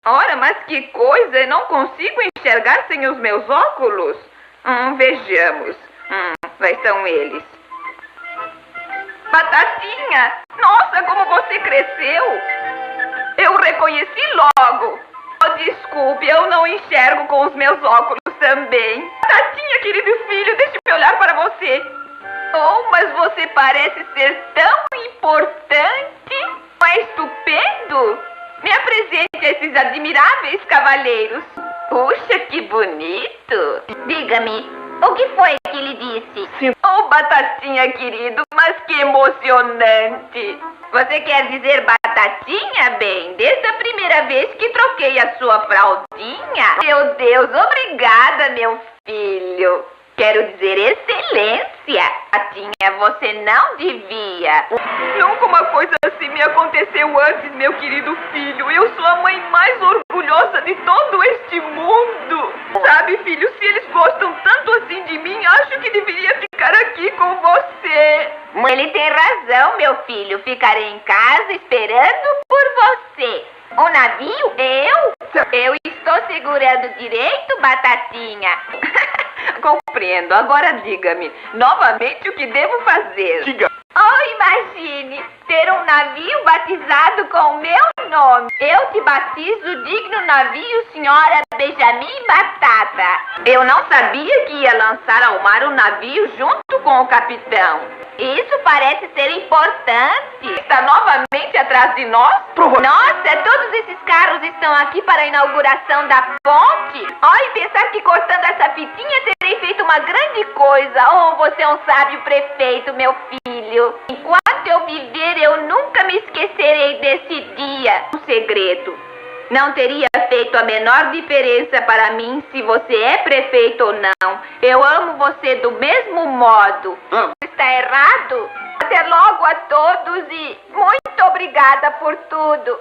Ora, mas que coisa! Eu não consigo enxergar sem os meus óculos. Vejamos. Lá estão eles. Batatinha! Nossa, como você cresceu! Eu reconheci logo. Oh, desculpe, eu não enxergo com os meus óculos também. Batatinha, querido filho, deixe-me olhar para você. Oh, mas você parece ser tão importante. É estupendo. Me apresente a esses admiráveis cavalheiros. Puxa, que bonito. Diga-me, o que foi que lhe disse? Oh, Batatinha, querido, mas que emocionante. Você quer dizer Batatinha, bem? Desde a primeira vez que troquei a sua fraldinha. Meu Deus, obrigada, meu filho. Quero dizer excelência. Batatinha, você não devia. Nunca uma coisa assim me aconteceu antes, meu querido filho. Eu sou a mãe mais orgulhosa de todo este mundo. Sabe, filho, se eles gostam tanto assim de mim, acho que deveria ficar aqui com você. Ele tem razão, meu filho. Ficarei em casa esperando por você. O navio? Eu estou segurando direito, Batatinha. Compreendo. Agora diga-me, novamente, o que devo fazer? Diga. Oh, imagine ter um navio batizado com o meu nome. Eu te batizo digno navio, senhora Benjamin Batata. Eu não sabia que ia lançar ao mar um navio junto com o capitão. Isso parece ser importante. Está novamente atrás de nós? Nossa, todos esses carros estão aqui para a inauguração da ponte. Oh, e pensar que cortando essa fitinha terei feito uma grande coisa. Oh, você é um sábio prefeito, meu filho. Enquanto eu viver, eu nunca me esquecerei desse dia. Um segredo. Não teria feito a menor diferença para mim se você é prefeito ou não. Eu amo você do mesmo modo. Está errado? Até logo a todos e muito obrigada por tudo.